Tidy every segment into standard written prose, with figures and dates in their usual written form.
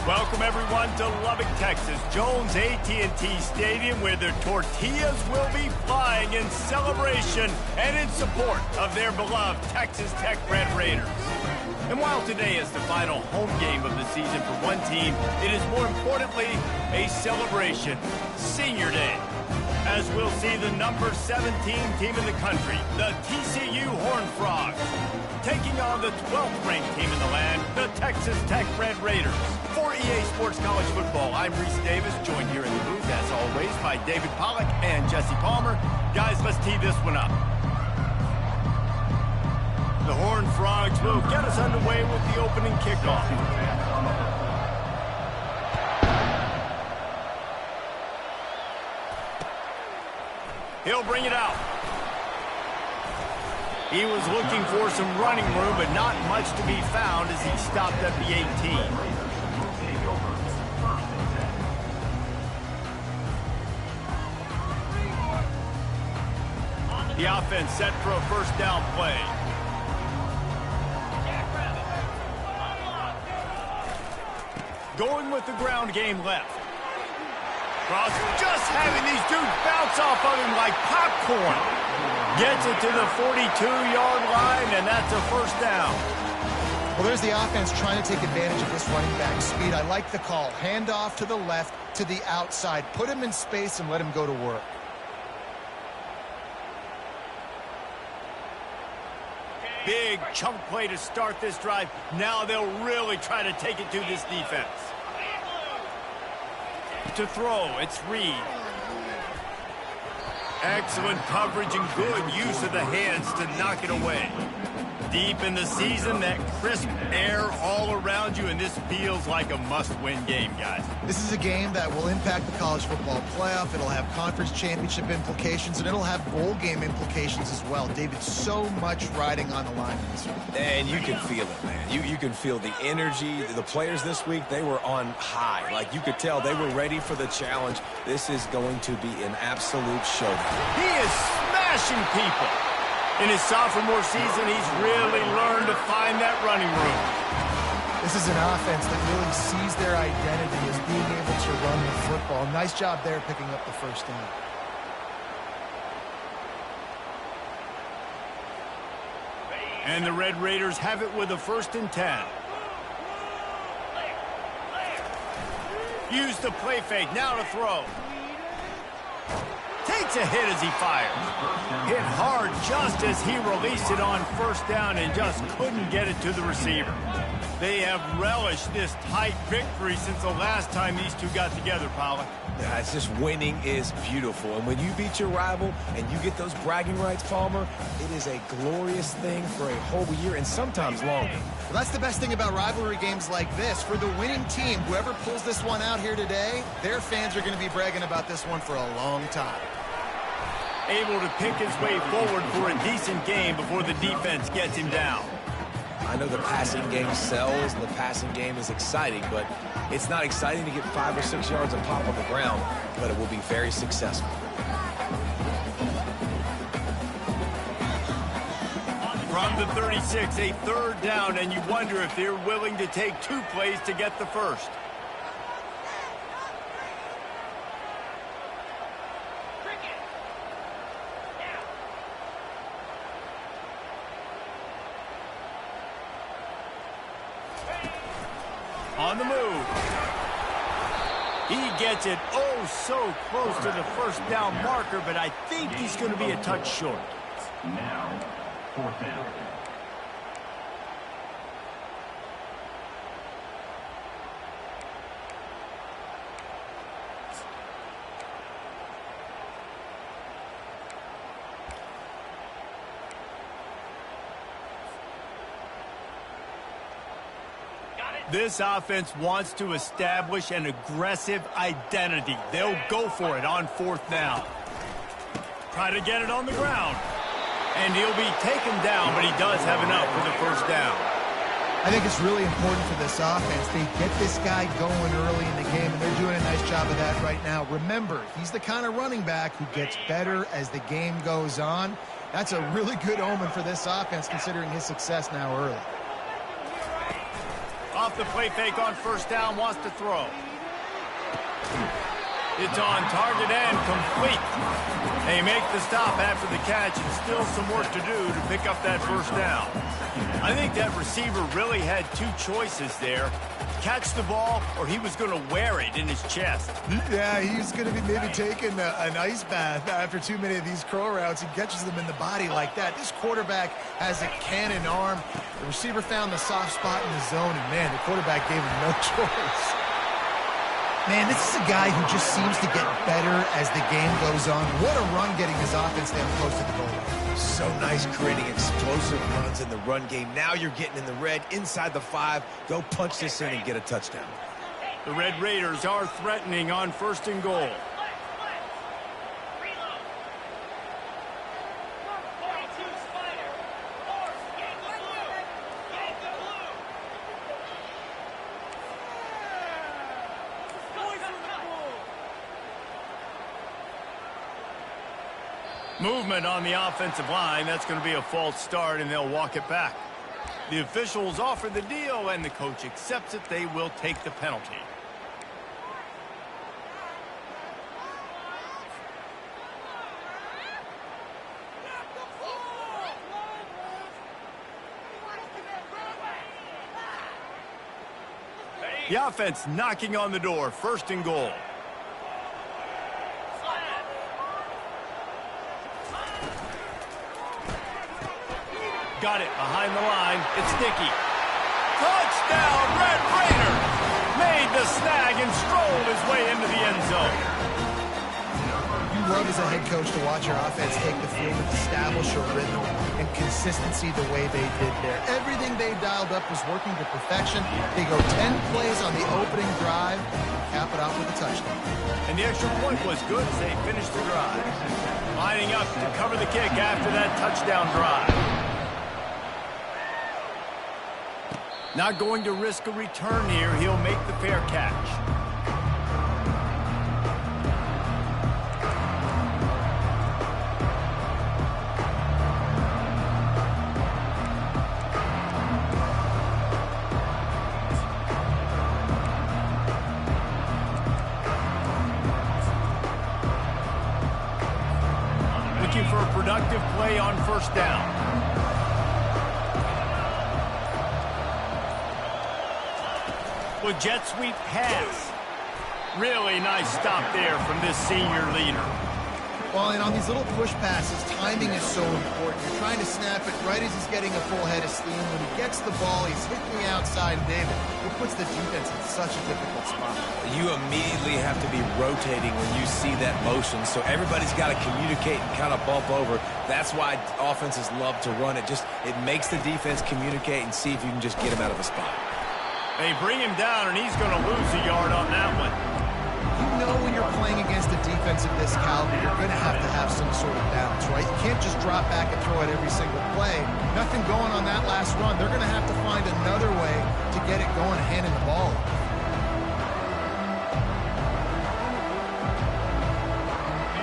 Welcome, everyone, to Lubbock, Texas, Jones AT&T Stadium, where their tortillas will be flying in celebration and in support of their beloved Texas Tech Red Raiders. And while today is the final home game of the season for one team, it is more importantly a celebration, Senior Day, as we'll see the number 17 team in the country, the TCU Horned Frogs, taking on the 12th ranked team in the land, the Texas Tech Red Raiders. For EA Sports College Football, I'm Reese Davis, joined here in the booth, as always, by David Pollack and Jesse Palmer. Guys, let's tee this one up. The Horned Frogs will get us underway with the opening kickoff. He'll bring it out. He was looking for some running room, but not much to be found as he stopped at the 18. The offense set for a first down play. Going with the ground game left. Cross, just having these dudes bounce off of him like popcorn. Gets it to the 42-yard line, and that's a first down. Well, there's the offense trying to take advantage of this running back speed. I like the call. Hand off to the left, to the outside. Put him in space and let him go to work. Big chunk play to start this drive. Now they'll really try to take it to this defense. To throw, it's Reed. Excellent coverage and good use of the hands to knock it away. Deep in the season, that crisp air all around you, and this feels like a must-win game, guys. This is a game that will impact the college football playoff. It'll have conference championship implications, and it'll have bowl game implications as well. David, so much riding on the line in this one. And you can feel it, man. You can feel the energy. The players this week, they were on high. Like, you could tell they were ready for the challenge. This is going to be an absolute showdown. He is smashing people. In his sophomore season, he's really learned to find that running room. This is an offense that really sees their identity as being able to run the football. Nice job there picking up the first down. And the Red Raiders have it with a 1st and 10. Use the play fake, now to throw. Takes a hit as he fires. Hit hard just as he released it on first down and just couldn't get it to the receiver. They have relished this tight victory since the last time these two got together, Pollack. Yeah, it's just winning is beautiful. And when you beat your rival and you get those bragging rights, Palmer, it is a glorious thing for a whole year and sometimes longer. Well, that's the best thing about rivalry games like this. For the winning team, whoever pulls this one out here today, their fans are going to be bragging about this one for a long time. Able to pick his way forward for a decent game before the defense gets him down. I know the passing game sells and the passing game is exciting, but it's not exciting to get 5 or 6 yards of pop on the ground, but it will be very successful. From the 36, a 3rd down, and you wonder if they're willing to take 2 plays to get the first. On the move. He gets it so close to the first down marker, but I think he's going to be a touch short. Now, 4th down. This offense wants to establish an aggressive identity. They'll go for it on 4th down. Try to get it on the ground. And he'll be taken down, but he does have enough for the first down. I think it's really important for this offense. They get this guy going early in the game, and they're doing a nice job of that right now. Remember, he's the kind of running back who gets better as the game goes on. That's a really good omen for this offense, considering his success now early. Off the play fake on first down, wants to throw. It's on target and complete. They make the stop after the catch, and still some work to do to pick up that first down. I think that receiver really had two choices there. Catch the ball, or he was going to wear it in his chest. Yeah, he's going to be maybe taking an ice bath after too many of these curl routes. He catches them in the body like that. This quarterback has a cannon arm. The receiver found the soft spot in the zone, and, man, the quarterback gave him no choice. Man, this is a guy who just seems to get better as the game goes on. What a run getting his offense down close to the goal line. So nice creating explosive runs in the run game. Now you're getting in the red, inside the 5. Go punch this in and get a touchdown. The Red Raiders are threatening on first and goal. Movement on the offensive line. That's going to be a false start, and they'll walk it back. The officials offer the deal, and the coach accepts it. They will take the penalty. The offense knocking on the door. First and goal. Got it behind the line. It's Dickey. Touchdown, Red Raiders! Made the snag and strolled his way into the end zone. You love as a head coach to watch your offense take the field and establish a rhythm and consistency the way they did there. Everything they dialed up was working to perfection. They go 10 plays on the opening drive and cap it off with a touchdown. And the extra point was good as they finished the drive. Lining up to cover the kick after that touchdown drive. Not going to risk a return here. He'll make the fair catch. Looking for a productive play on first down. With jet sweep pass. Really nice stop there from this senior leader. Well, and on these little push passes, timing is so important. You're trying to snap it right as he's getting a full head of steam. When he gets the ball, he's hitting the outside, David. It puts the defense in such a difficult spot. You immediately have to be rotating when you see that motion, so everybody's got to communicate and kind of bump over. That's why offenses love to run it. It makes the defense communicate and see if you can just get him out of a spot. They bring him down, and he's going to lose a yard on that one. You know when you're playing against a defense of this caliber, you're going to have some sort of balance, right? You can't just drop back and throw it every single play. Nothing going on that last run. They're going to have to find another way to get it going, handing the ball.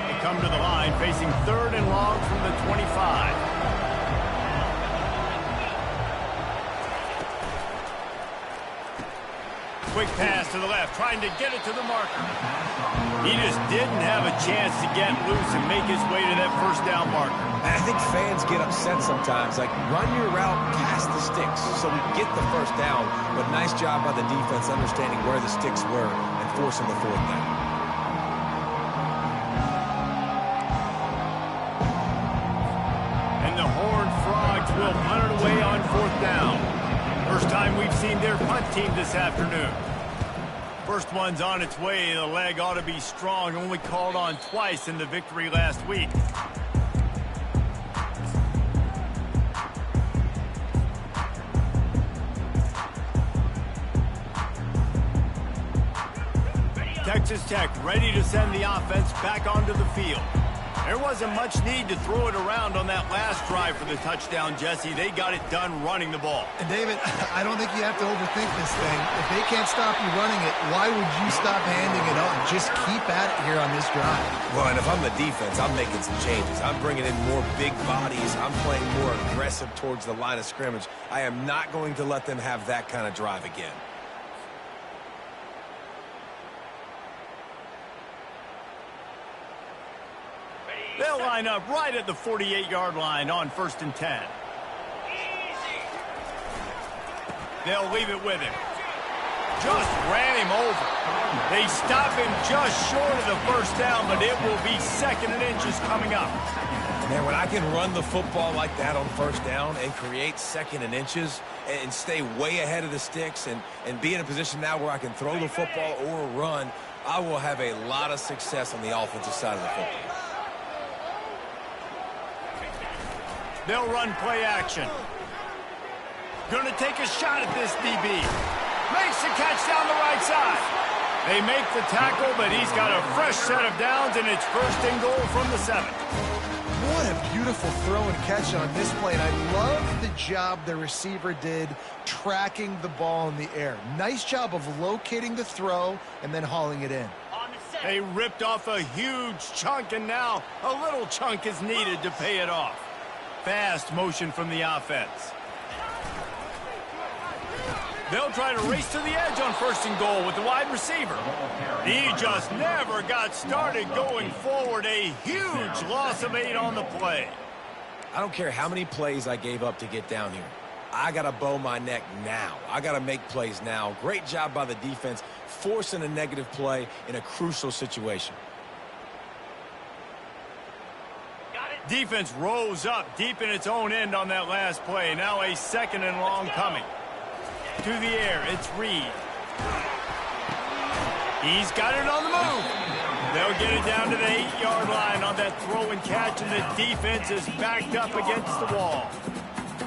They come to the line, facing third and long from the 25. Quick pass to the left, trying to get it to the marker. He just didn't have a chance to get loose and make his way to that first down marker. I think fans get upset sometimes. Like, run your route past the sticks so we get the first down. But nice job by the defense understanding where the sticks were and forcing the fourth down. And the Horned Frogs will punt it away on fourth down. First time we've seen their punt team this afternoon. First one's on its way. The leg ought to be strong. Only called on twice in the victory last week. Texas Tech ready to send the offense back onto the field. There wasn't much need to throw it around on that last drive for the touchdown, Jesse. They got it done running the ball. And David, I don't think you have to overthink this thing. If they can't stop you running it, why would you stop handing it on? Just keep at it here on this drive. Well, and if I'm the defense, I'm making some changes. I'm bringing in more big bodies. I'm playing more aggressive towards the line of scrimmage. I am not going to let them have that kind of drive again. They'll line up right at the 48-yard line on 1st and 10. They'll leave it with him. Just ran him over. They stop him just short of the first down, but it will be 2nd and inches coming up. Man, when I can run the football like that on 1st down and create 2nd and inches and stay way ahead of the sticks and be in a position now where I can throw the football or run, I will have a lot of success on the offensive side of the football. They'll run play action. Going to take a shot at this DB. Makes the catch down the right side. They make the tackle, but he's got a fresh set of downs, and it's 1st and goal from the 7. What a beautiful throw and catch on this play. And I love the job the receiver did tracking the ball in the air. Nice job of locating the throw and then hauling it in. They ripped off a huge chunk, and now a little chunk is needed to pay it off. Fast motion from the offense. They'll try to race to the edge on 1st and goal with the wide receiver. He just never got started going forward. A huge loss of 8 on the play. I don't care how many plays I gave up to get down here. I got to bow my neck now. I got to make plays now. Great job by the defense, forcing a negative play in a crucial situation. Defense rose up deep in its own end on that last play. Now a 2nd and long coming. To the air, it's Reed. He's got it on the move. They'll get it down to the 8-yard line on that throw and catch, and the defense is backed up against the wall.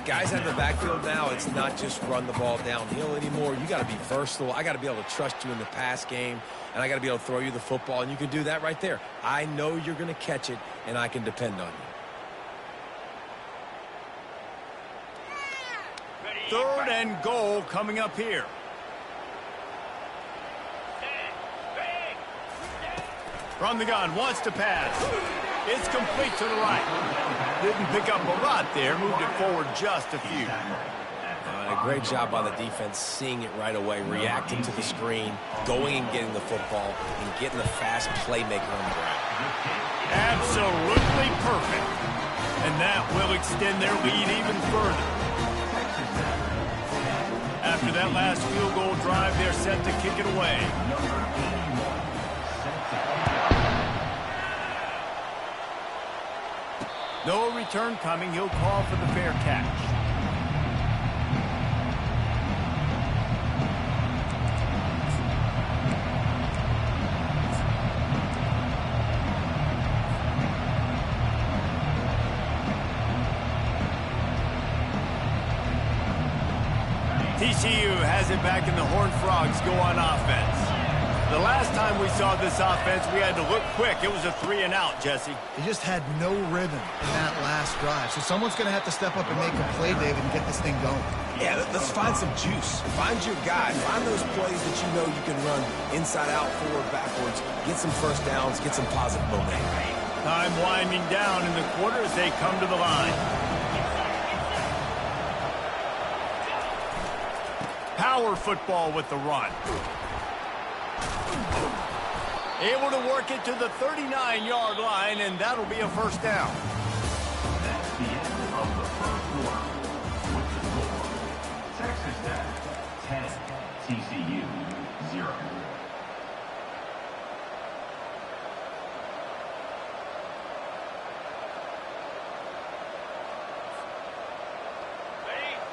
Guys out of the backfield now, it's not just run the ball downhill anymore. You got to be versatile. I got to be able to trust you in the pass game, and I got to be able to throw you the football, and you can do that right there. I know you're going to catch it, and I can depend on you. 3rd and goal coming up here. From the gun, wants to pass. It's complete to the right. Didn't pick up a lot there, moved it forward just a few. A great job by the defense, seeing it right away, reacting to the screen, going and getting the football, and getting the fast playmaker on the ground. Absolutely perfect. And that will extend their lead even further. After that last field goal drive, they're set to kick it away. No return coming. He'll call for the fair catch. TCU has it back, and the Horned Frogs go on offense. The last time we saw this offense, we had to look quick. It was a 3-and-out, Jesse. They just had no rhythm in that last drive. So someone's going to have to step up and make a play, David, and get this thing going. Yeah, let's find some juice. Find your guy. Find those plays that you know you can run inside out, forward, backwards. Get some 1st downs. Get some positive momentum. Time winding down in the quarter as they come to the line. Power football with the run. Able to work it to the 39-yard line, and that'll be a 1st down. That's the end of the 1st quarter. With the score, Texas Tech 10, TCU 0.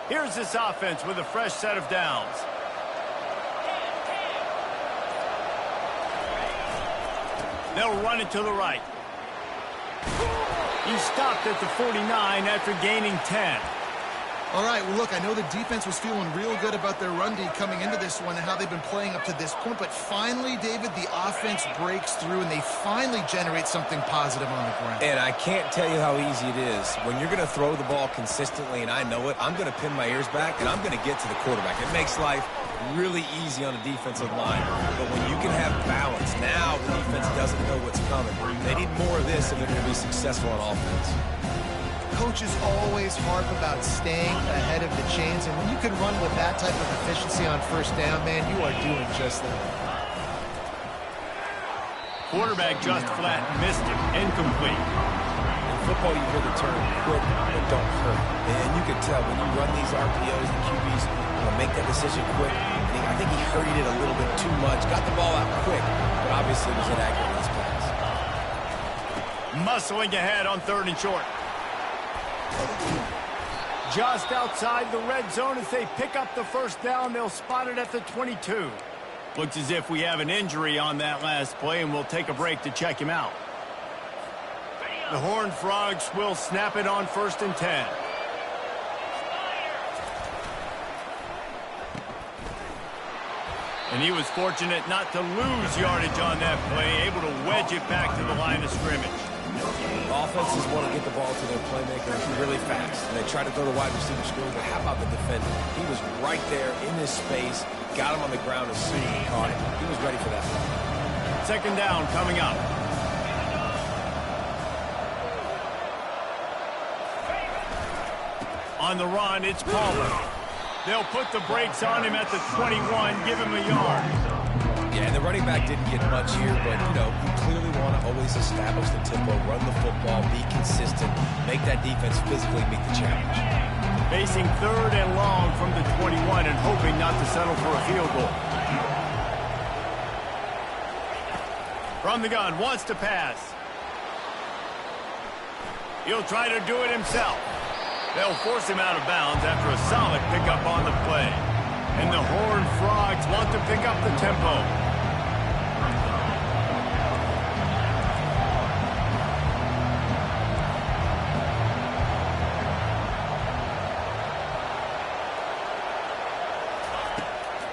Here's this offense with a fresh set of downs. They'll run it to the right. He stopped at the 49 after gaining 10. All right, well, look, I know the defense was feeling real good about their run D coming into this one and how they've been playing up to this point, but finally, David, the offense breaks through and they finally generate something positive on the ground. And I can't tell you how easy it is. When you're going to throw the ball consistently, and I know it, I'm going to pin my ears back, and I'm going to get to the quarterback. It makes life really easy on a defensive line. But when you can have balance, now the defense doesn't know what's coming. They need more of this if they're going to be successful on offense. Coaches always harp about staying ahead of the chains, and when you can run with that type of efficiency on first down, man, you are doing just that. Quarterback just flat missed it. Incomplete. In football, you hear the term quick but don't hurt. And you can tell when you run these RPOs, the QBs make that decision quick. I think he hurried it a little bit too much. Got the ball out quick, but obviously was inaccurate in his pass. Muscling ahead on 3rd and short. Just outside the red zone as they pick up the first down. They'll spot it at the 22. Looks as if we have an injury on that last play, and we'll take a break to check him out. The Horned Frogs will snap it on 1st and 10. And he was fortunate not to lose yardage on that play, able to wedge it back to the line of scrimmage. Offenses want to get the ball to their playmakers really fast. And they try to throw the wide receiver screen, but how about the defender? He was right there in this space, got him on the ground as soon as he caught it. He was ready for that. 2nd down coming up. On the run, it's Palmer. They'll put the brakes on him at the 21, give him a yard. Yeah, and the running back didn't get much here, but, you know, you clearly want to always establish the tempo, run the football, be consistent, make that defense physically meet the challenge. Facing 3rd and long from the 21 and hoping not to settle for a field goal. From the gun, wants to pass. He'll try to do it himself. They'll force him out of bounds after a solid pickup on the play. And the Horned Frogs want to pick up the tempo.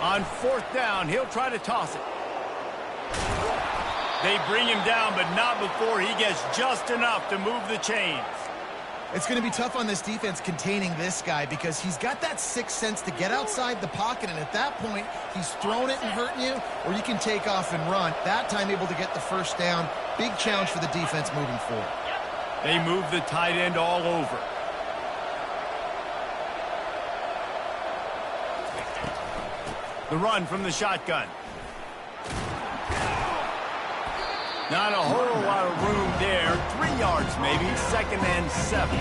On 4th down, he'll try to toss it. They bring him down, but not before he gets just enough to move the chains. It's going to be tough on this defense containing this guy because he's got that sixth sense to get outside the pocket, and at that point, he's throwing it and hurting you, or you can take off and run. That time able to get the first down. Big challenge for the defense moving forward. They move the tight end all over. The run from the shotgun. Not a whole lot of room there. 3 yards maybe. 2nd and 7.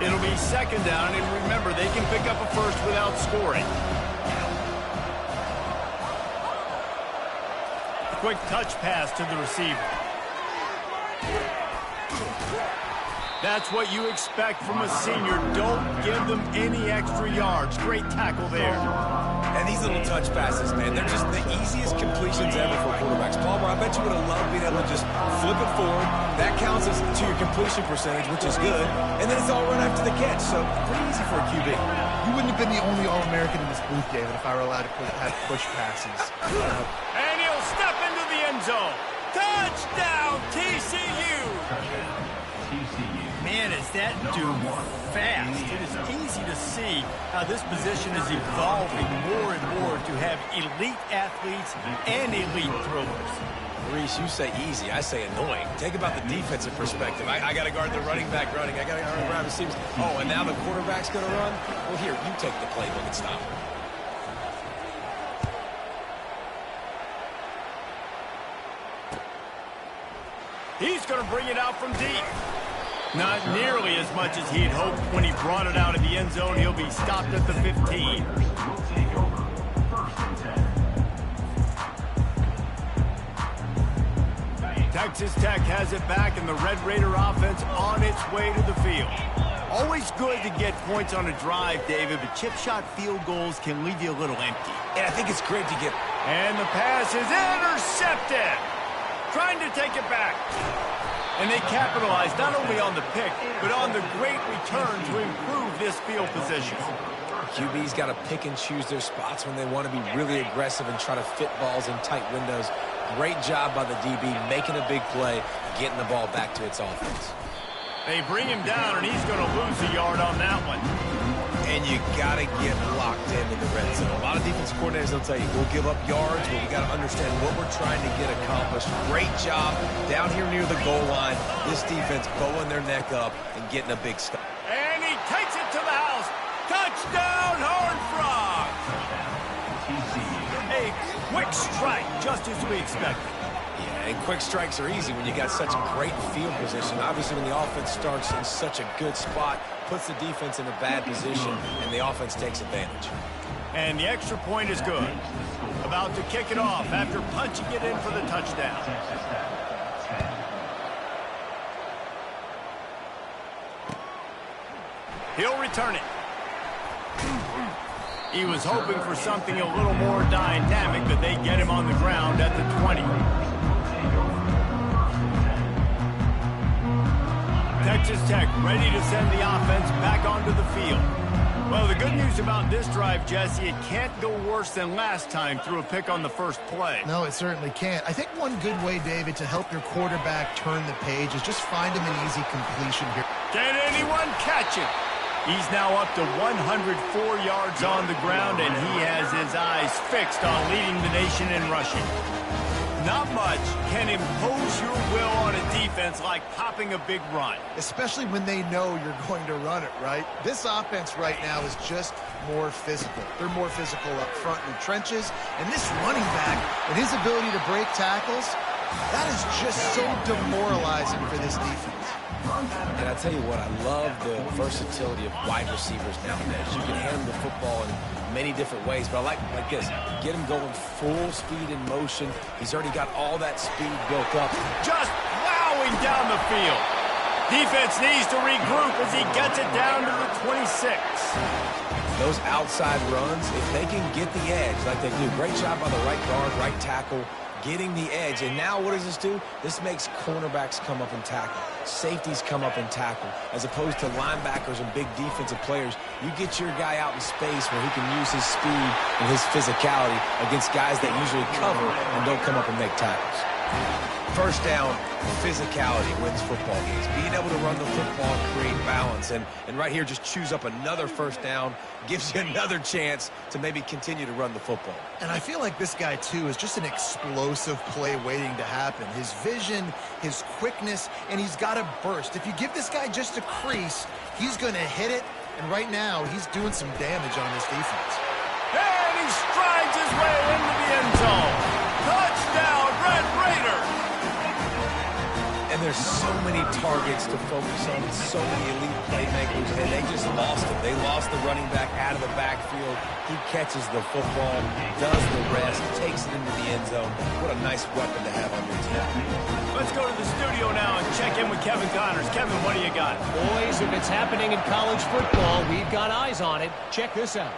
It'll be 2nd down, and remember, they can pick up a first without scoring. Quick touch pass to the receiver. That's what you expect from a senior. Don't give them any extra yards. Great tackle there. And these little touch passes, man, they're just the easiest completions ever for quarterbacks. Palmer, I bet you would have loved being able to just flip it forward. That counts as to your completion percentage, which is good. And then it's all run after the catch, so pretty easy for a QB. You wouldn't have been the only All-American in this booth, David, if I were allowed to have push passes. And he'll step into the end zone. Touchdown, TCU! Man, is that dude fast. It is easy to see how this position is evolving more and more to have elite athletes and elite throwers. Reese, you say easy, I say annoying. Take about the defensive perspective. I got to guard the running back running. I got to guard the wide receivers. Oh, and now the quarterback's going to run? Well, here, you take the playbook and stop him. He's going to bring it out from deep. Not nearly as much as he'd hoped when he brought it out of the end zone. He'll be stopped at the 15. Texas Tech has it back, and the Red Raider offense on its way to the field. Always good to get points on a drive, David, but chip shot field goals can leave you a little empty. And I think it's great to get... And the pass is intercepted. Trying to take it back. And they capitalized not only on the pick, but on the great return to improve this field position. QB's got to pick and choose their spots when they want to be really aggressive and try to fit balls in tight windows. Great job by the DB making a big play, getting the ball back to its offense. They bring him down, and he's going to lose a yard on that one. And you got to get locked into the red zone. A lot of defense coordinators will tell you, we'll give up yards, but we got to understand what we're trying to get accomplished. Great job down here near the goal line. This defense bowing their neck up and getting a big stop. And he takes it to the house. Touchdown, Horned Frogs! A quick strike, just as we expected. Yeah, and quick strikes are easy when you got such a great field position. Obviously, when the offense starts in such a good spot, puts the defense in a bad position, and the offense takes advantage. And the extra point is good. About to kick it off after punching it in for the touchdown. He'll return it. He was hoping for something a little more dynamic, but they get him on the ground at the 20. Texas Tech ready to send the offense back onto the field. Well, the good news about this drive, Jesse, it can't go worse than last time through a pick on the first play. No, it certainly can't. I think one good way, David, to help your quarterback turn the page is just find him an easy completion here. Can anyone catch it? He's now up to 104 yards on the ground, and he has his eyes fixed on leading the nation in rushing. Not much can impose your will on a defense like popping a big run. Especially when they know you're going to run it, right? This offense right now is just more physical. They're more physical up front in the trenches. And this running back and his ability to break tackles, that is just so demoralizing for this defense. And I tell you what, I love the versatility of wide receivers nowadays. You can hand them the football in many different ways, but I like this. Get him going full speed in motion. He's already got all that speed built up. Just plowing down the field. Defense needs to regroup as he gets it down to the 26. Those outside runs, if they can get the edge like they do, great job by the right guard, right tackle, getting the edge. And now what does this do? This makes cornerbacks come up and tackle. Safeties come up and tackle. As opposed to linebackers and big defensive players, you get your guy out in space where he can use his speed and his physicality against guys that usually cover and don't come up and make tackles. First down, physicality wins football games. Being able to run the football, create balance, and right here just choose up another first down, gives you another chance to maybe continue to run the football. And I feel like this guy, too, is just an explosive play waiting to happen. His vision, his quickness, and he's got a burst. If you give this guy just a crease, he's going to hit it, and right now he's doing some damage on this defense. And he strides his way into the end zone. Touchdown, Red Raiders! And there's so many targets to focus on, so many elite playmakers, and they just lost it. They lost the running back out of the backfield. He catches the football, does the rest, takes it into the end zone. What a nice weapon to have on your team. Let's go to the studio now and check in with Kevin Connors. Kevin, what do you got? Boys, if it's happening in college football, we've got eyes on it. Check this out.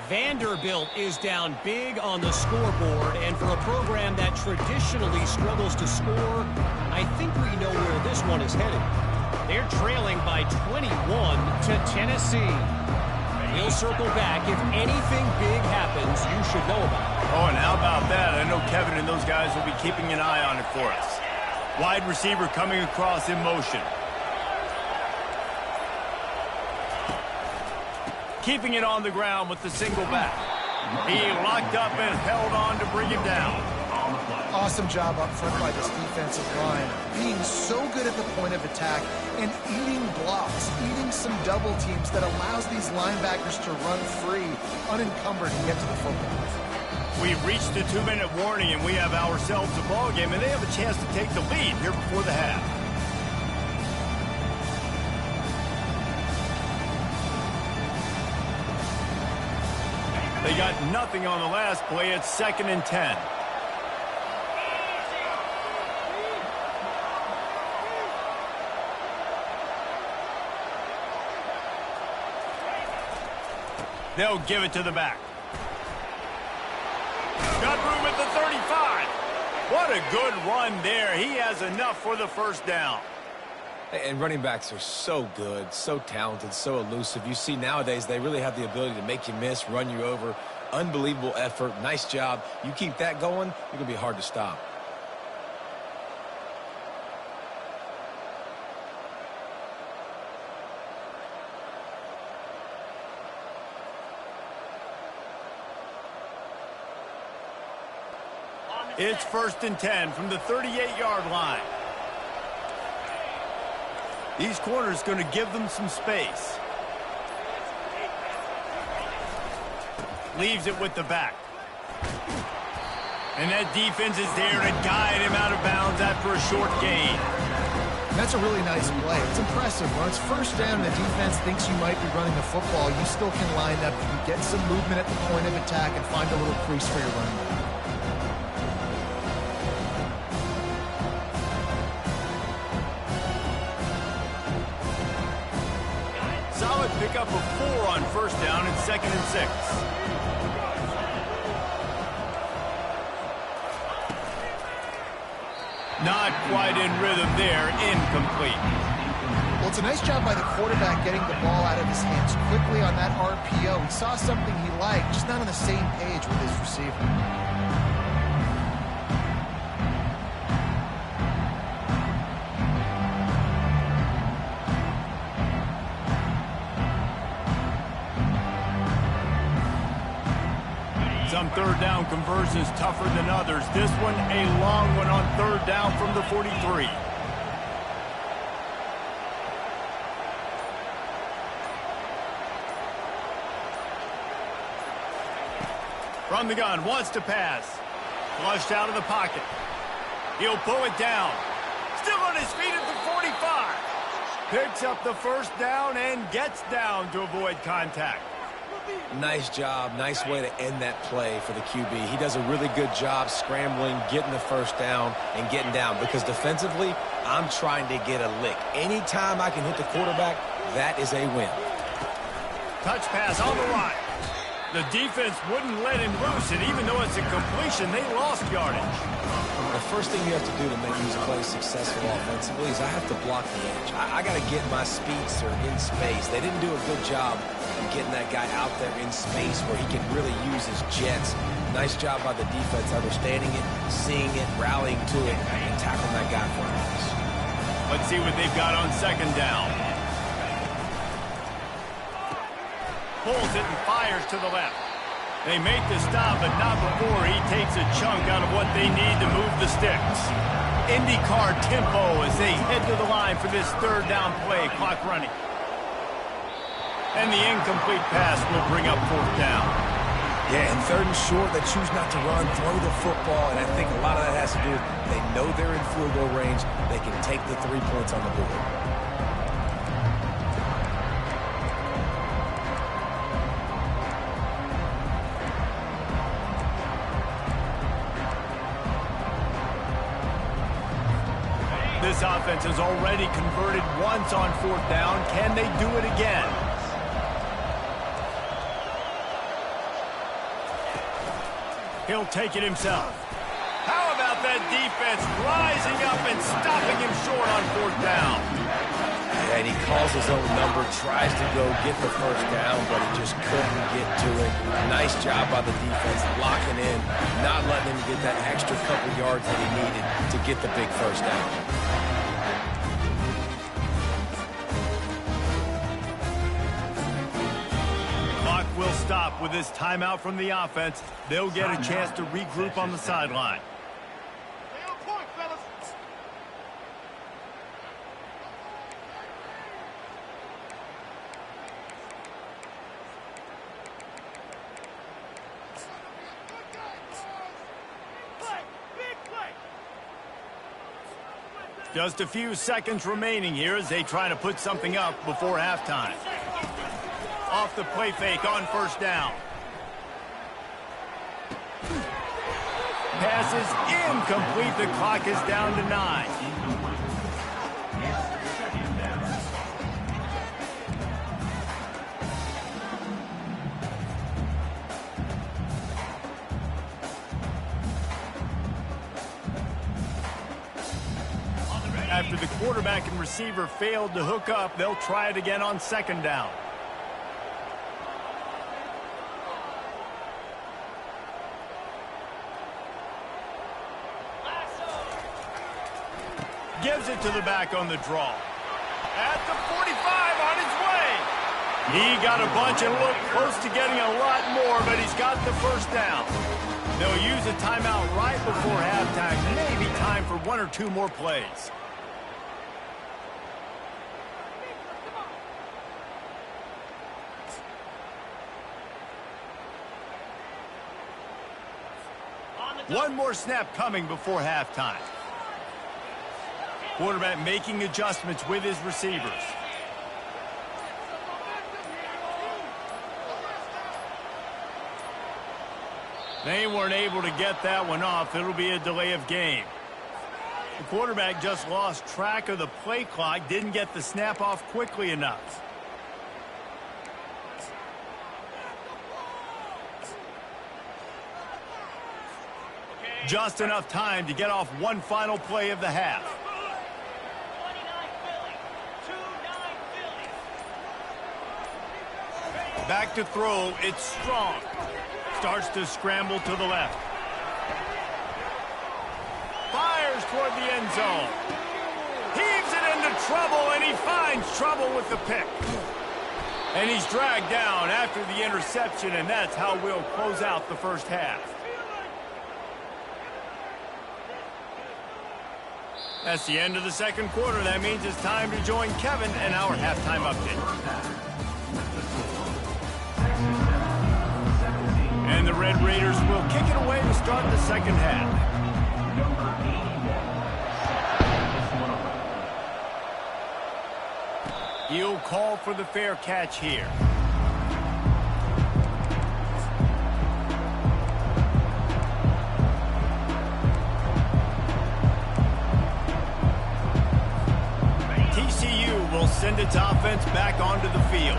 Vanderbilt is down big on the scoreboard, and for a program that traditionally struggles to score, I think we know where this one is headed. They're trailing by 21 to Tennessee. We'll circle back. If anything big happens, you should know about it. Oh, and how about that? I know Kevin and those guys will be keeping an eye on it for us. Wide receiver coming across in motion. Keeping it on the ground with the single back. He locked up and held on to bring him down. Awesome job up front by this defensive line. Being so good at the point of attack and eating blocks, eating some double teams that allows these linebackers to run free, unencumbered, and get to the football. We've reached the 2-minute warning, and we have ourselves a ball game, and they have a chance to take the lead here before the half. They got nothing on the last play. It's 2nd and 10. They'll give it to the back. Got room at the 35. What a good run there. He has enough for the first down. And running backs are so good, so talented, so elusive. You see nowadays they really have the ability to make you miss, run you over. Unbelievable effort. Nice job. You keep that going, you're going to be hard to stop. It's 1st and 10 from the 38-yard line. These corners going to give them some space. Leaves it with the back. And that defense is there to guide him out of bounds after a short gain. That's a really nice play. It's impressive. When it's first down and the defense thinks you might be running the football, you still can line up. You can get some movement at the point of attack and find a little crease for your running back. Solid pickup of 4 on first down and 2nd and 6. Not quite in rhythm there. Incomplete. Well, it's a nice job by the quarterback getting the ball out of his hands quickly on that RPO. He saw something he liked, just not on the same page with his receiver. Some third down conversions tougher than others. This one a long one on third down from the 43. From the gun, wants to pass. Flushed out of the pocket. He'll pull it down. Still on his feet at the 45. Picks up the first down and gets down to avoid contact. Nice job. Nice way to end that play for the QB. He does a really good job scrambling, getting the first down, and getting down. Because defensively, I'm trying to get a lick. Anytime I can hit the quarterback, that is a win. Touch pass on the line. The defense wouldn't let him loose, and even though it's a completion, they lost yardage. The first thing you have to do to make these plays successful offensively is I have to block the edge. I got to get my speedster in space. They didn't do a good job of getting that guy out there in space where he can really use his jets. Nice job by the defense understanding it, seeing it, rallying to it, and tackling that guy for a loss. Let's see what they've got on second down. Pulls it and fires to the left. They make the stop, but not before he takes a chunk out of what they need to move the sticks. IndyCar tempo as they head to the line for this third down play, clock running. And the incomplete pass will bring up fourth down. Yeah, and third and short, they choose not to run, throw the football, and I think a lot of that has to do with they know they're in field goal range. They can take the 3 points on the board. This offense has already converted once on fourth down. Can they do it again? He'll take it himself. How about that defense rising up and stopping him short on fourth down? And he calls his own number, tries to go get the first down, but he just couldn't get to it. Nice job by the defense, locking in, not letting him get that extra couple yards that he needed to get the big first down. Clock will stop with this timeout from the offense. They'll get a chance to regroup on the sideline. Just a few seconds remaining here as they try to put something up before halftime. Off the play fake on first down. Pass is incomplete. The clock is down to 9. after the quarterback and receiver failed to hook up, they'll try it again on second down. Gives it to the back on the draw. At the 45 on his way. He got a bunch and looked close to getting a lot more, but he's got the first down. They'll use a timeout right before halftime. Maybe time for one or two more plays. One more snap coming before halftime. Quarterback making adjustments with his receivers. They weren't able to get that one off. It'll be a delay of game. The quarterback just lost track of the play clock, didn't get the snap off quickly enough. Just enough time to get off one final play of the half. Back to throw, it's Strong. Starts to scramble to the left. Fires toward the end zone. Heaves it into trouble, and he finds trouble with the pick. And he's dragged down after the interception, and that's how we'll close out the first half. That's the end of the second quarter. That means it's time to join Kevin and our halftime update. And the Red Raiders will kick it away to start the second half. He'll call for the fair catch here. TCU will send its offense back onto the field.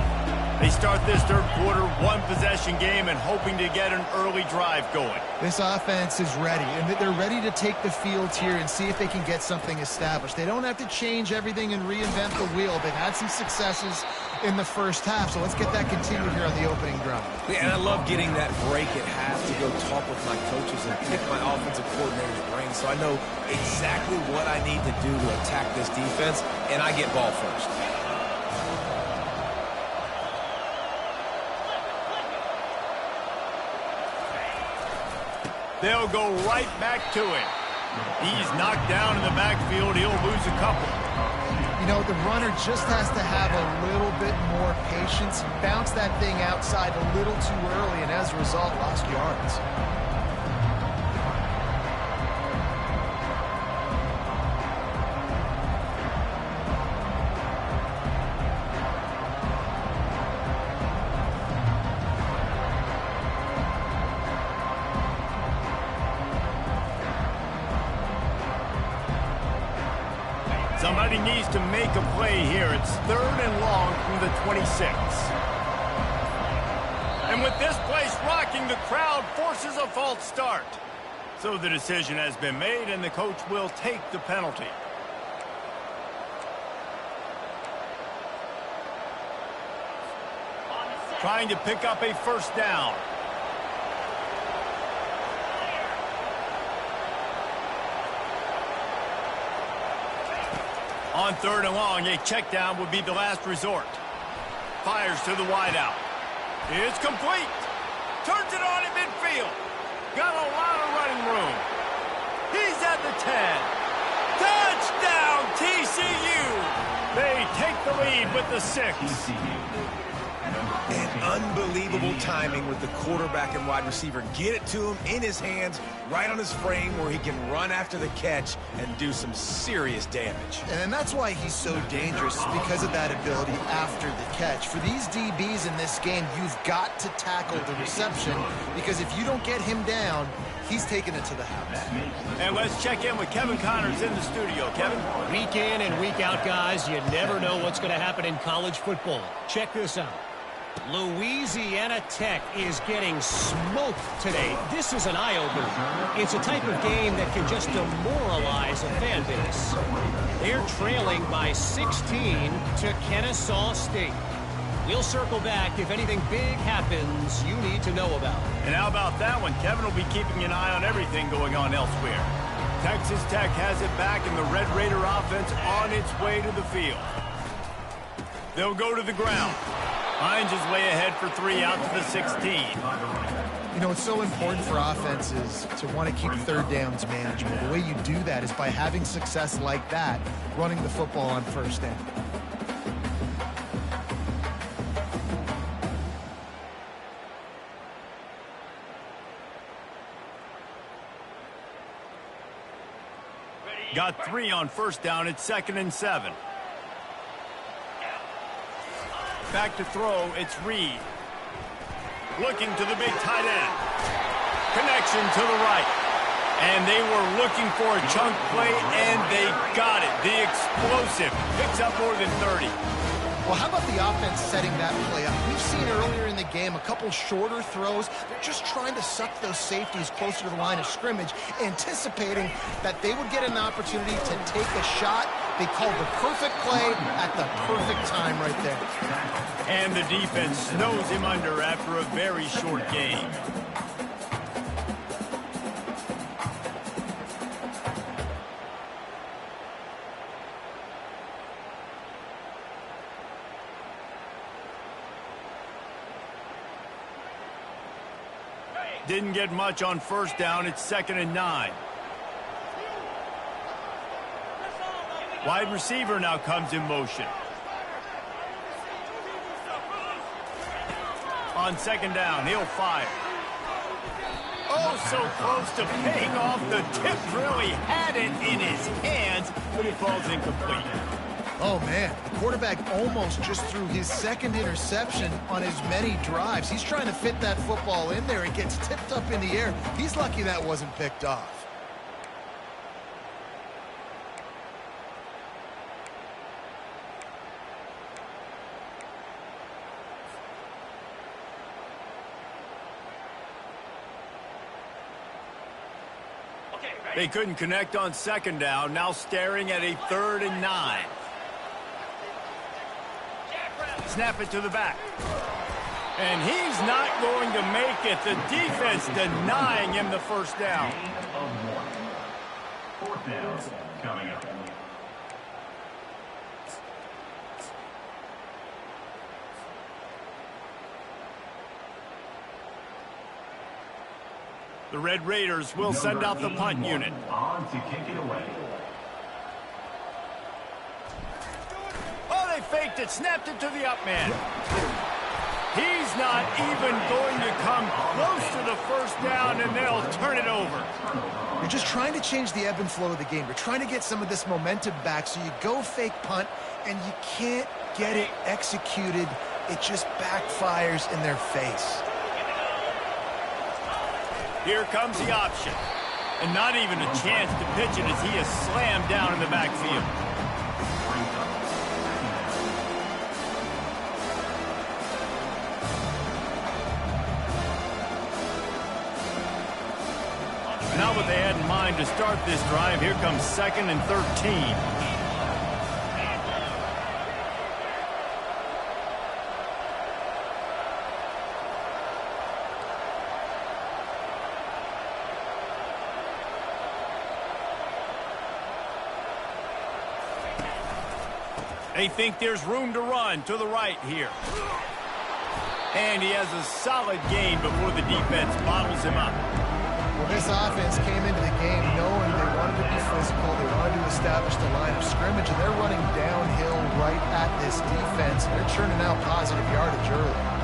They start this third quarter, one-possession game, and hoping to get an early drive going. This offense is ready, and they're ready to take the field here and see if they can get something established. They don't have to change everything and reinvent the wheel. They've had some successes in the first half, so let's get that continued here on the opening drive. Yeah, and I love getting that break at half to go talk with my coaches and pick my offensive coordinator's brain, so I know exactly what I need to do to attack this defense, and I get ball first. They'll go right back to him. He's knocked down in the backfield. He'll lose a couple. You know, the runner just has to have a little bit more patience. Bounce that thing outside a little too early, and as a result, lost yards. Somebody needs to make a play here. It's third and long from the 26. And with this place rocking, the crowd forces a false start. So the decision has been made, and the coach will take the penalty. Trying to pick up a first down. On third and long, a check down would be the last resort. Fires to the wideout. It's complete. Turns it on at midfield. Got a lot of running room. He's at the 10. Touchdown, TCU. They take the lead with the 6. And unbelievable timing with the quarterback and wide receiver. Get it to him in his hands, right on his frame where he can run after the catch and do some serious damage. And that's why he's so dangerous, because of that ability after the catch. For these DBs in this game, you've got to tackle the reception, because if you don't get him down, he's taking it to the house. And let's check in with Kevin Connors in the studio. Kevin? Week in and week out, guys, you never know what's going to happen in college football. Check this out. Louisiana Tech is getting smoked today. This is an eye-opener. It's a type of game that can just demoralize a fan base. They're trailing by 16 to Kennesaw State. We'll circle back if anything big happens you need to know about. And how about that one? Kevin will be keeping an eye on everything going on elsewhere. Texas Tech has it back, and the Red Raider offense on its way to the field. They'll go to the ground. Hines is way ahead for 3 out to the 16. You know, it's so important for offenses to want to keep third downs manageable. The way you do that is by having success like that, running the football on first down. Got 3 on first down. It's 2nd and 7. Back to throw. It's Reed. Looking to the big tight end. Connection to the right. And they were looking for a chunk play, and they got it. The explosive picks up more than 30. Well, how about the offense setting that play up? We've seen earlier in the game a couple shorter throws. They're just trying to suck those safeties closer to the line of scrimmage, anticipating that they would get an opportunity to take a shot. They called the perfect play at the perfect time right there. And the defense snows him under after a very short game. Didn't get much on first down. It's 2nd and 9. Wide receiver now comes in motion. On 2nd down, he'll fire. Oh, so close to paying off. The tip really had it in his hands, but it falls incomplete. Oh, man, the quarterback almost just threw his 2nd interception on as many drives. He's trying to fit that football in there. It gets tipped up in the air. He's lucky that wasn't picked off. They couldn't connect on 2nd down. Now staring at a 3rd and 9. Snap it to the back. And he's not going to make it. The defense denying him the first down. 4th down coming up. The Red Raiders will send out the punt unit. On to kick it away. Oh, they faked it, snapped it to the up man. He's not even going to come close to the first down, and they'll turn it over. You're just trying to change the ebb and flow of the game. You're trying to get some of this momentum back, so you go fake punt, and you can't get it executed. It just backfires in their face. Here comes the option. And not even a chance to pitch it as he is slammed down in the backfield. Not what they had in mind to start this drive. Here comes 2nd and 13. They think there's room to run to the right here. And he has a solid gain before the defense bottles him up. Well, this offense came into the game knowing they wanted to be physical. They wanted to establish the line of scrimmage, and they're running downhill right at this defense. They're churning out positive yardage early.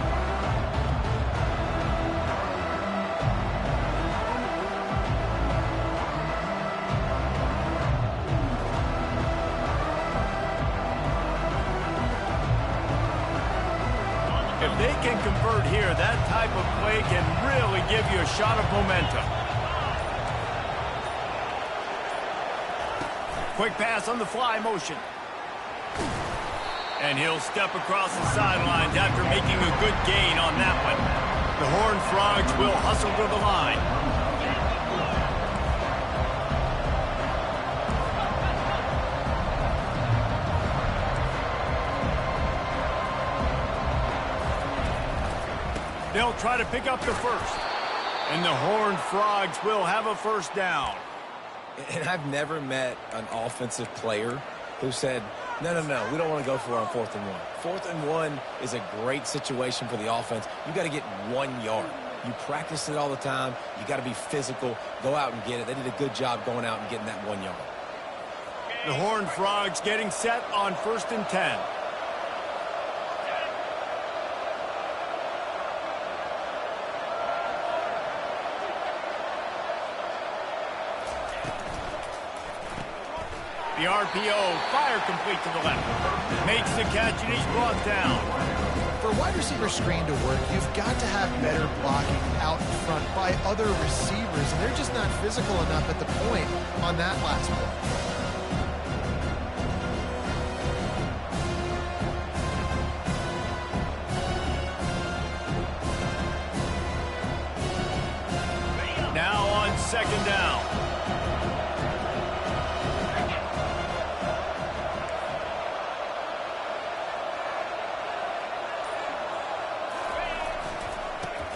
If they can convert here, that type of play can really give you a shot of momentum. Quick pass on the fly motion. And he'll step across the sidelines after making a good gain on that one. The Horned Frogs will hustle to the line. They'll try to pick up the first. And the Horned Frogs will have a first down. And I've never met an offensive player who said, no, we don't want to go for it on 4th and 1. 4th and 1 is a great situation for the offense. You got to get 1 yard. You practice it all the time. You got to be physical. Go out and get it. They did a good job going out and getting that 1 yard. The Horned Frogs getting set on 1st and 10. The RPO, fire complete to the left. Makes the catch, and he's brought down. For a wide receiver screen to work, you've got to have better blocking out in front by other receivers, and they're just not physical enough at the point on that last play. Now on 2nd down.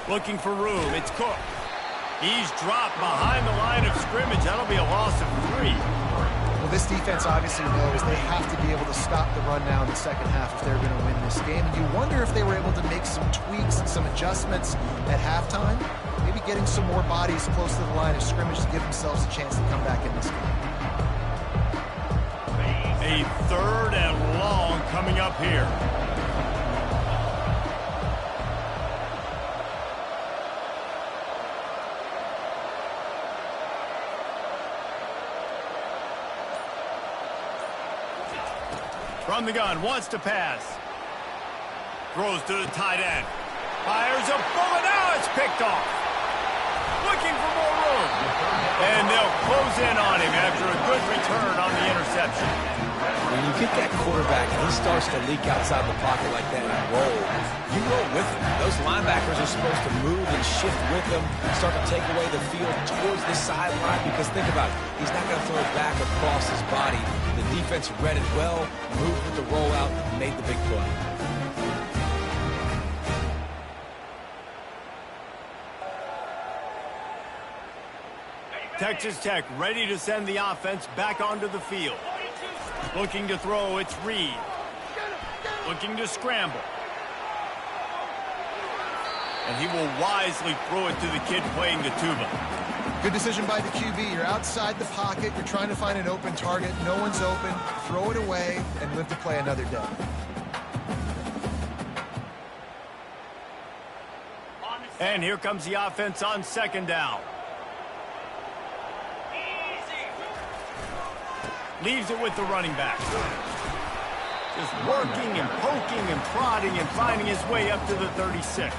Looking for room. It's Cook. He's dropped behind the line of scrimmage. That'll be a loss of 3. Well, this defense obviously knows they have to be able to stop the run now in the second half if they're going to win this game. And you wonder if they were able to make some tweaks and some adjustments at halftime. Maybe getting some more bodies close to the line of scrimmage to give themselves a chance to come back in this game. A 3rd and long coming up here. From the gun, wants to pass. Throws to the tight end. Fires a bullet. Now it's picked off. Looking for more room. And they'll close in on him after a good return on the interception. When you get that quarterback and he starts to leak outside the pocket like that and roll, you roll with him. Those linebackers are supposed to move and shift with him, start to take away the field towards the sideline, because think about it, he's not going to throw it back across his body. The defense read it well, moved with the rollout, and made the big play. Texas Tech ready to send the offense back onto the field. Looking to throw, it's Reed. Looking to scramble. And he will wisely throw it to the kid playing the tuba. Good decision by the QB. You're outside the pocket. You're trying to find an open target. No one's open. Throw it away and live to play another day. And here comes the offense on 2nd down. Leaves it with the running back. Just working and poking and prodding and finding his way up to the 36.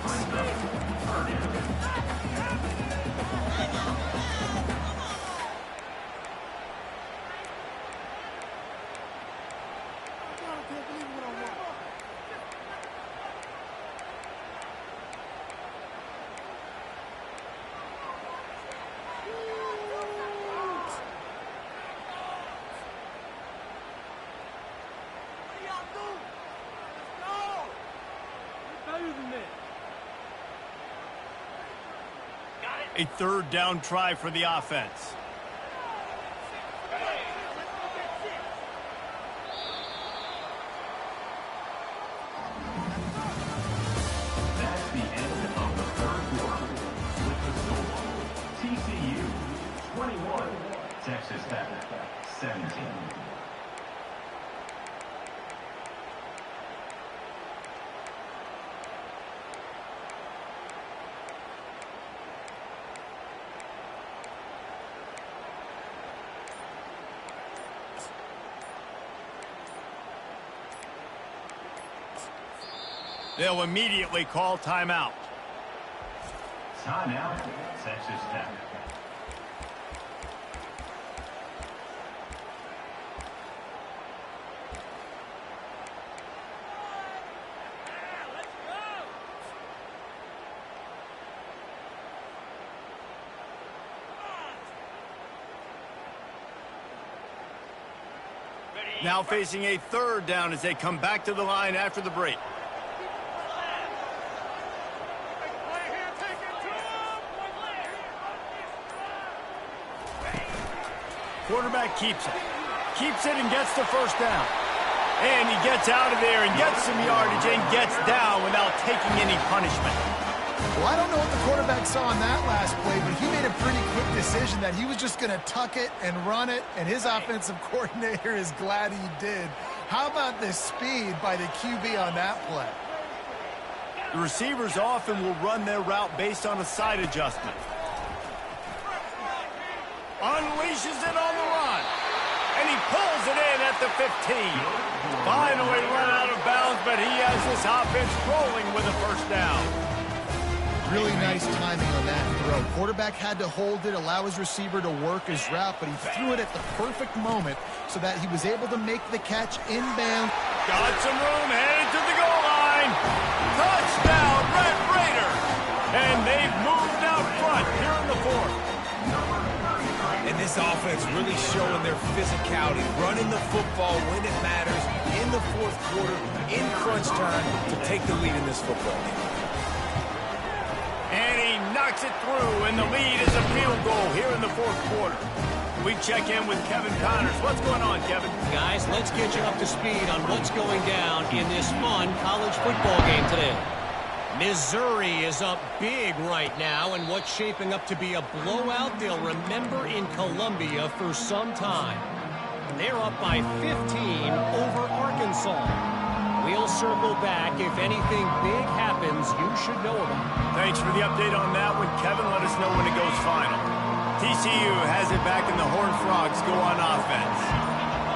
A 3rd down try for the offense. That's the end of the 3rd quarter with the score. TCU 21, Texas Tech 17. They'll immediately call timeout. Timeout, Texas Tech. Now facing a third down as they come back to the line after the break. Quarterback keeps it. Keeps it and gets the first down. And he gets out of there and gets some yardage and gets down without taking any punishment. Well, I don't know what the quarterback saw on that last play, but he made a pretty quick decision that he was just going to tuck it and run it, and his offensive coordinator is glad he did. How about the speed by the QB on that play? The receivers often will run their route based on a side adjustment. Unleashes it on the run. And he pulls it in at the 15. Finally run out of bounds, but he has this offense rolling with a first down. Really nice timing on that throw. Quarterback had to hold it, allow his receiver to work his route, but he threw it at the perfect moment so that he was able to make the catch inbound. Got some room, headed to the goal line. Touchdown, Red Raiders. And they've moved out front here in the fourth. And this offense really showing their physicality, running the football when it matters, in the fourth quarter, in crunch time, to take the lead in this football game. And he knocks it through, and the lead is a field goal here in the fourth quarter. We check in with Kevin Connors. What's going on, Kevin? Guys, let's get you up to speed on what's going down in this fun college football game today. Missouri is up big right now in what's shaping up to be a blowout they'll remember in Columbia for some time. They're up by 15 over Arkansas. We'll circle back. If anything big happens, you should know about it. Thanks for the update on that one, Kevin. Let us know when it goes final. TCU has it back, and the Horned Frogs go on offense.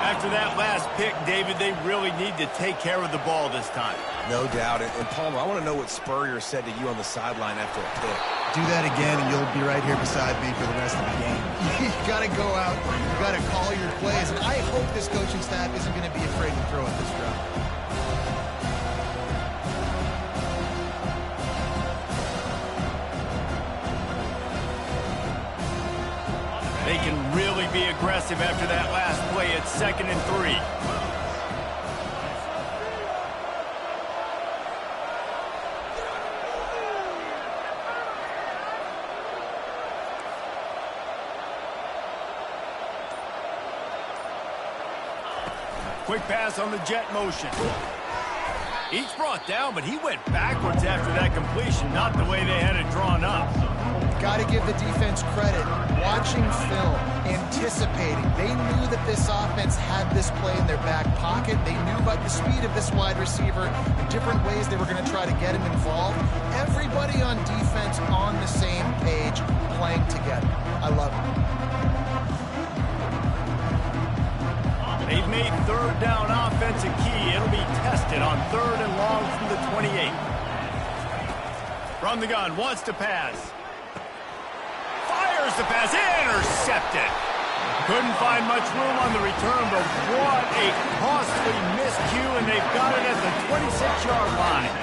After that last pick, David, they really need to take care of the ball this time. No doubt. And Palmer, I want to know what Spurrier said to you on the sideline after a pick. Do that again, and you'll be right here beside me for the rest of the game. You got to go out. You got to call your plays. And I hope this coaching staff isn't going to be afraid to throw at this route. They can really be aggressive after that last play. It's 2nd and 3. Quick pass on the jet motion. He's brought down, but he went backwards after that completion, not the way they had it drawn up. Got to give the defense credit. Watching film, anticipating. They knew that this offense had this play in their back pocket. They knew about the speed of this wide receiver, the different ways they were going to try to get him involved. Everybody on defense on the same page, playing together. I love it. They've made third down offense a key. It'll be tested on 3rd and long from the 28. From the gun, wants to pass. Fires the pass, intercepted. Couldn't find much room on the return, but what a costly miscue, and they've got it at the 26-yard line.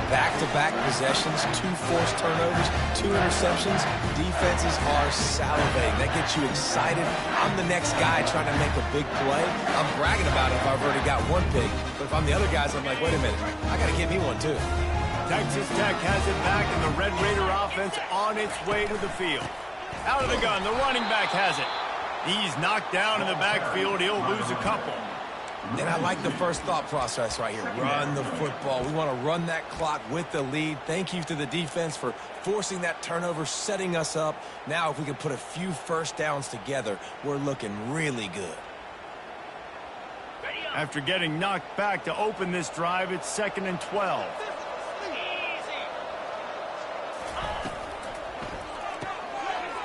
Back-to-back possessions, 2 forced turnovers, 2 interceptions. Defenses are salivating. That gets you excited. I'm the next guy trying to make a big play. I'm bragging about it if I've already got one big. But if I'm the other guys, I'm like, wait a minute, I got to get me one too. Texas Tech has it back, and the Red Raider offense on its way to the field. Out of the gun, the running back has it. He's knocked down in the backfield. He'll lose a couple. And I like the first thought process right here. Run the football. We want to run that clock with the lead. Thank you to the defense for forcing that turnover, setting us up. Now if we can put a few first downs together, we're looking really good. After getting knocked back to open this drive, it's 2nd and 12.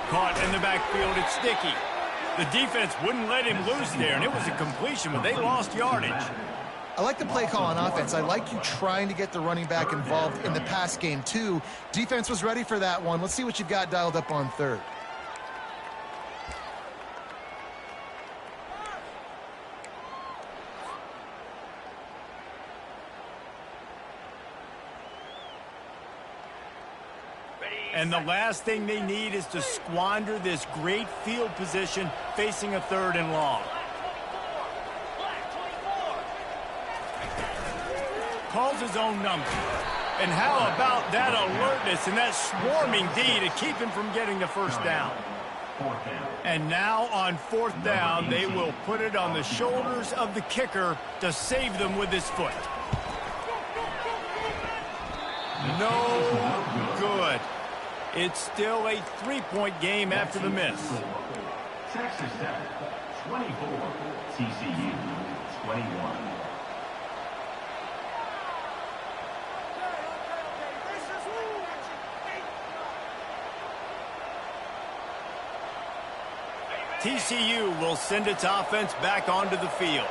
Caught in the backfield, it's Sticky. The defense wouldn't let him loose there, and it was a completion, but they lost yardage. I like the play call on offense. I like you trying to get the running back involved in the pass game, too. Defense was ready for that one. Let's see what you've got dialed up on 3rd. And the last thing they need is to squander this great field position facing a 3rd and long. calls his own number. And how about that alertness and that swarming D to keep him from getting the first down? And now on fourth down, they will put it on the shoulders of the kicker to save them with his foot. No good. It's still a 3-point game after the miss. Texas Tech, 24. TCU, 21. TCU will send its offense back onto the field.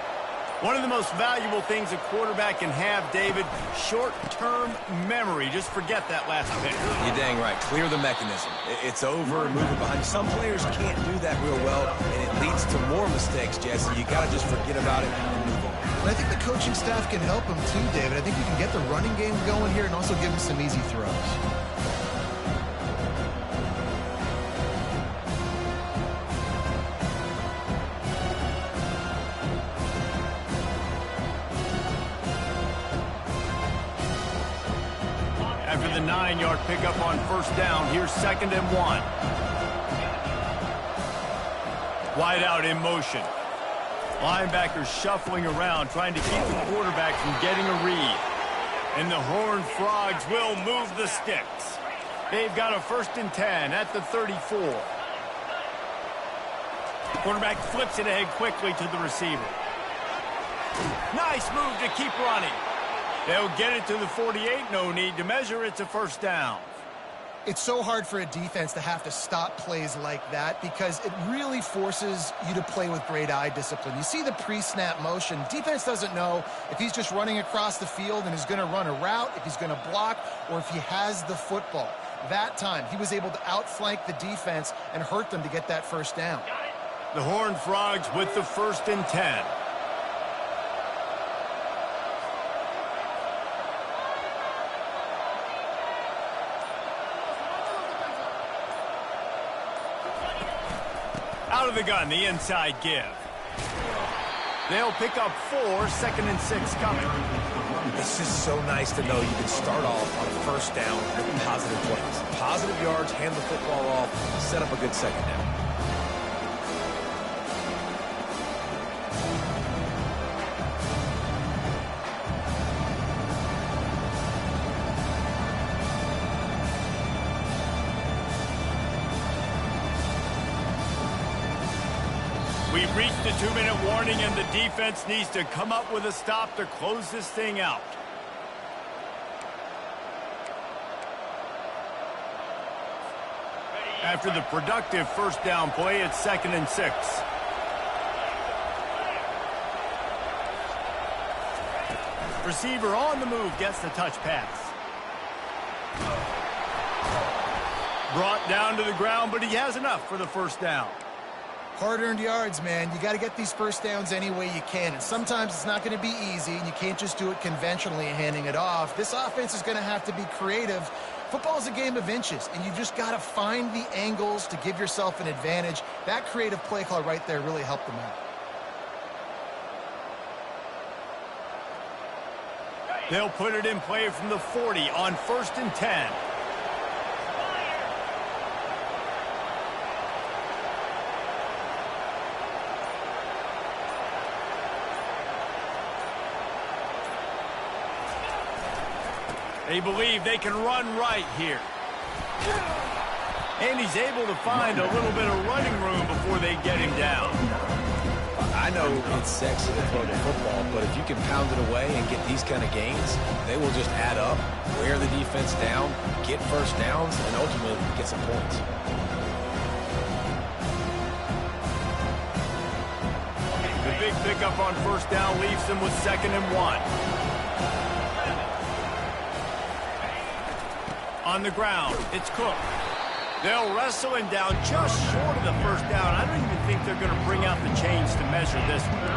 One of the most valuable things a quarterback can have, David, short-term memory. Just forget that last pick. You're dang right. Clear the mechanism. It's over, move it behind you. Some players can't do that real well, and it leads to more mistakes, Jesse. You got to just forget about it and move on. And I think the coaching staff can help him too, David. I think you can get the running game going here and also give him some easy throws. After the 9-yard pickup on first down, here's 2nd and 1. Wide out in motion. Linebackers shuffling around, trying to keep the quarterback from getting a read. And the Horned Frogs will move the sticks. They've got a 1st and 10 at the 34. Quarterback flips it ahead quickly to the receiver. Nice move to keep running. They'll get it to the 48. No need to measure. It's a 1st down. It's so hard for a defense to have to stop plays like that because it really forces you to play with great eye discipline. You see the pre-snap motion. Defense doesn't know if he's just running across the field and is going to run a route, if he's going to block, or if he has the football. That time, he was able to outflank the defense and hurt them to get that 1st down. The Horned Frogs with the 1st and 10. Out of the gun, the inside give. They'll pick up 4, 2nd and 6 coming. It's just so nice to know you can start off on a 1st down with positive plays. Positive yards, hand the football off, set up a good 2nd down. We've reached the 2-minute warning, and the defense needs to come up with a stop to close this thing out. After the productive 1st down play, it's 2nd and 6. Receiver on the move gets the touch pass. Brought down to the ground, but he has enough for the 1st down. Hard-earned yards, man. You got to get these 1st downs any way you can. And sometimes it's not going to be easy, and you can't just do it conventionally and handing it off. This offense is going to have to be creative. Football is a game of inches, and you just got to find the angles to give yourself an advantage. That creative play call right there really helped them out. They'll put it in play from the 40 on 1st and 10. They believe they can run right here. And he's able to find a little bit of running room before they get him down. I know it's sexy to throw the football, but if you can pound it away and get these kind of gains, they will just add up, wear the defense down, get 1st downs, and ultimately get some points. The big pickup on 1st down leaves them with 2nd and 1. On the ground, it's Cook. They'll wrestle him down just short of the 1st down. I don't even think they're going to bring out the chains to measure this one.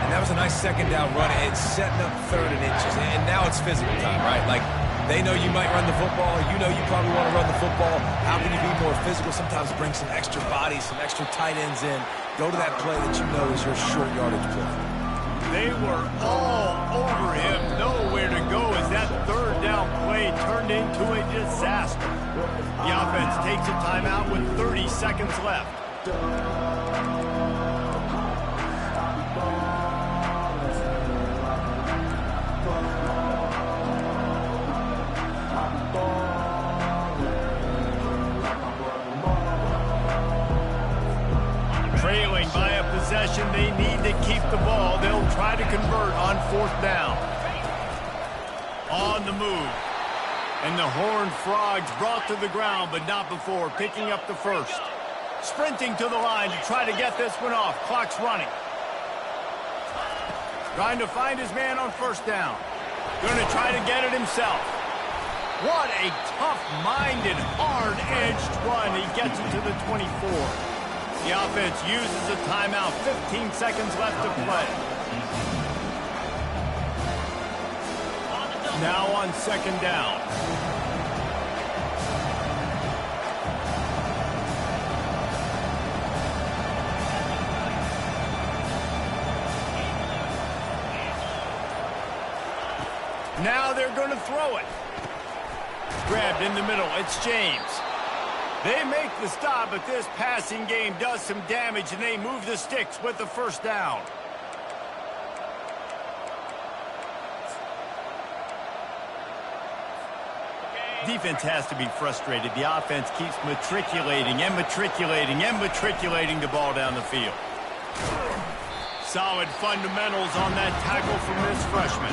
And that was a nice 2nd down run. It's setting up 3rd and inches. And now it's physical time, right? Like, they know you might run the football. You know you probably want to run the football. How can you be more physical? Sometimes bring some extra bodies, some extra tight ends in. Go to that play that you know is your short yardage play. They were all over him. Nowhere to go turned into a disaster. The offense takes a timeout with 30 seconds left. Trailing by a possession, they need to keep the ball. They'll try to convert on 4th down. On the move. And the Horned Frogs brought to the ground, but not before picking up the first. Sprinting to the line to try to get this one off. Clock's running. Trying to find his man on 1st down. Going to try to get it himself. What a tough-minded, hard-edged run. He gets it to the 24. The offense uses a timeout. 15 seconds left to play. Now on 2nd down. Now they're going to throw it. Grabbed in the middle. It's James. They make the stop, but this passing game does some damage, and they move the sticks with the 1st down. Defense has to be frustrated. The offense keeps matriculating and matriculating and matriculating the ball down the field. Solid fundamentals on that tackle from this freshman.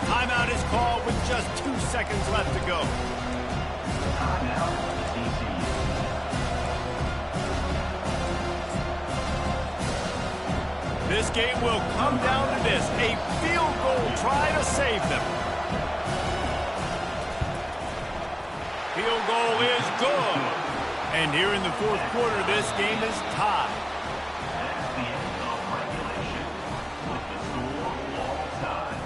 Timeout is called with just 2 seconds left to go. Timeout, TCU. This game will come down to this. A field goal try to save them. Field goal is good. And here in the 4th quarter, this game is tied. That's the end of regulation with the score all time.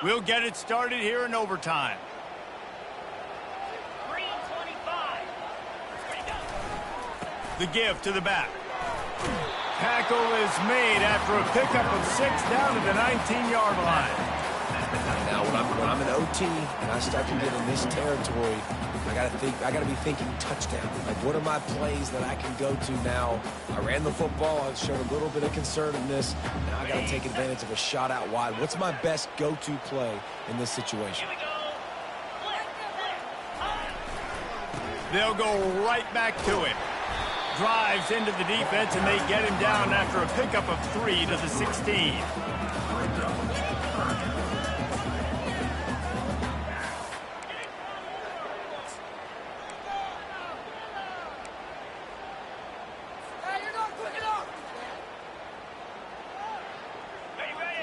We'll get it started here in overtime. 3:25. The give to the back. Tackle is made after a pickup of 6 down to the 19-yard line. Now, when I'm in OT and I start to get in this territory, I gotta be thinking touchdown. Like, what are my plays that I can go to now? I ran the football. I showed a little bit of conservativeness. Now I gotta take advantage of a shot out wide. What's my best go-to play in this situation? They'll go right back to it. Drives into the defense, and they get him down after a pickup of 3 to the 16.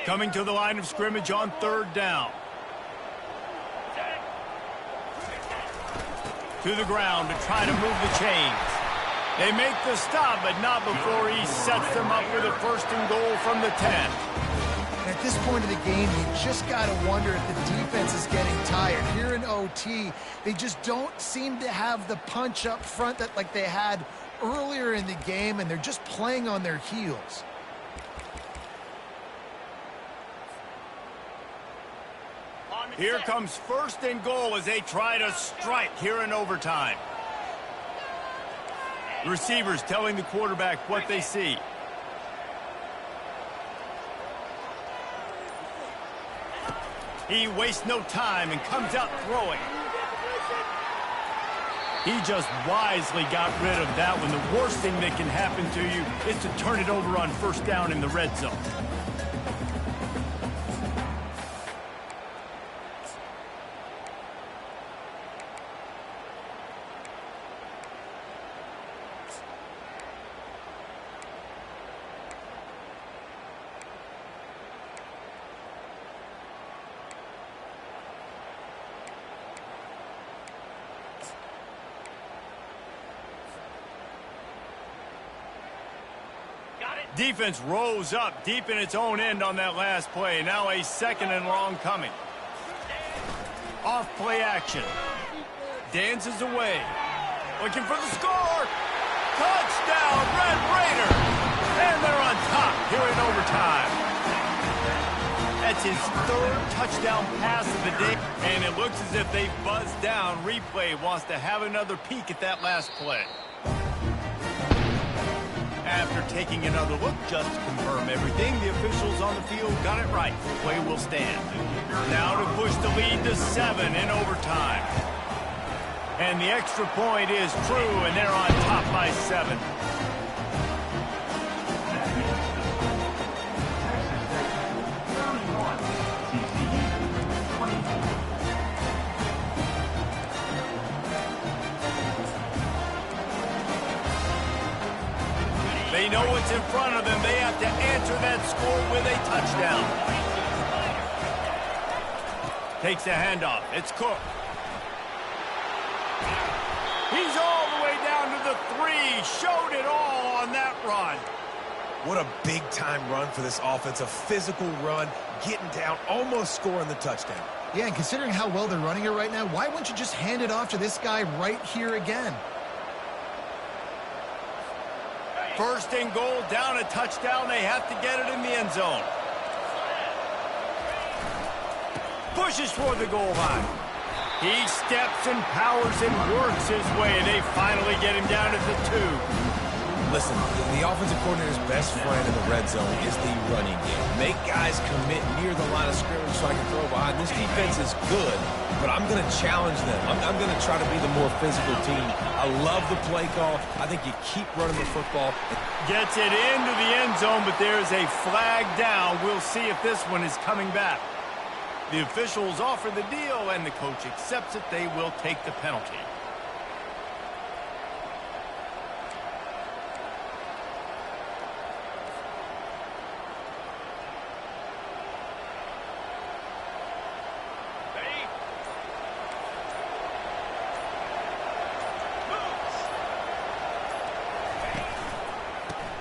Coming to the line of scrimmage on 3rd down. To the ground to try to move the chains. They make the stop, but not before he sets them up with a 1st and goal from the 10. And at this point of the game, you just got to wonder if the defense is getting tired. Here in OT, they just don't seem to have the punch up front that like they had earlier in the game, and they're just playing on their heels. Here comes 1st and goal as they try to strike here in overtime. The receivers telling the quarterback what they see. He wastes no time and comes out throwing. He just wisely got rid of that one. The worst thing that can happen to you is to turn it over on 1st down in the red zone. Defense rose up deep in its own end on that last play. Now a 2nd and long coming. Off play action. Dances away. Looking for the score. Touchdown, Red Raiders. And they're on top here in overtime. That's his 3rd touchdown pass of the day. And it looks as if they buzzed down. Replay wants to have another peek at that last play. After taking another look just to confirm everything, the officials on the field got it right. Play will stand. Now to push the lead to 7 in overtime. And the extra point is true, and they're on top by 7. They know what's in front of them. They have to answer that score with a touchdown. Takes a handoff. It's Cook. He's all the way down to the 3. Showed it all on that run. What a big-time run for this offense. A physical run, getting down, almost scoring the touchdown. Yeah, and considering how well they're running it right now, why wouldn't you just hand it off to this guy right here again? 1st and goal, down a touchdown. They have to get it in the end zone. Pushes for the goal line. He steps and powers and works his way, and they finally get him down at the 2. Listen, the offensive coordinator's best friend in the red zone is the running game. Make guys commit near the line of scrimmage so I can throw behind. This defense is good, but I'm going to challenge them. I'm going to try to be the more physical team. I love the play call. I think you keep running the football. Gets it into the end zone, but there's a flag down. We'll see if this one is coming back. The officials offer the deal, and the coach accepts it. They will take the penalty.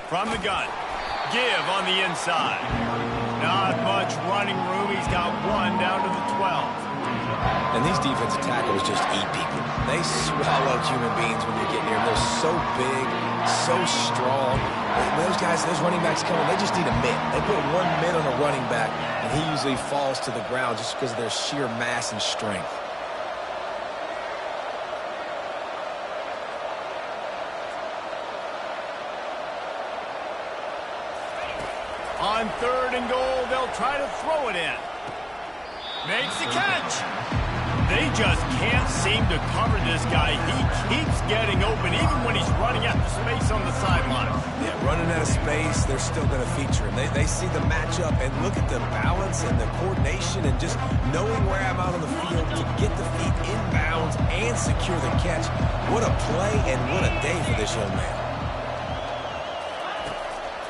From the gun. Give on the inside. Not much running room. He's got 1 down to the 12. And these defensive tackles just eat people. They swallow human beings when they get near them. They're so big, so strong. When those guys, those running backs come in, they just need a mitt. They put 1 mitt on a running back, and he usually falls to the ground just because of their sheer mass and strength. On 3rd and goal, they'll try to throw it in. Makes the catch. They just can't seem to cover this guy. He keeps getting open, even when he's running out of space on the sideline. Yeah, running out of space, they're still going to feature him. They see the matchup, and look at the balance and the coordination and just knowing where I'm out on the field to get the feet inbounds and secure the catch. What a play and what a day for this young man.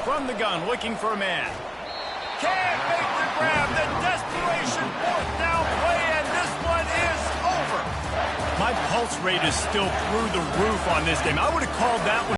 From the gun, looking for a man. Can't make the grab. The desperation 4th down play, and this one is over. My pulse rate is still through the roof on this game. I would have called that one.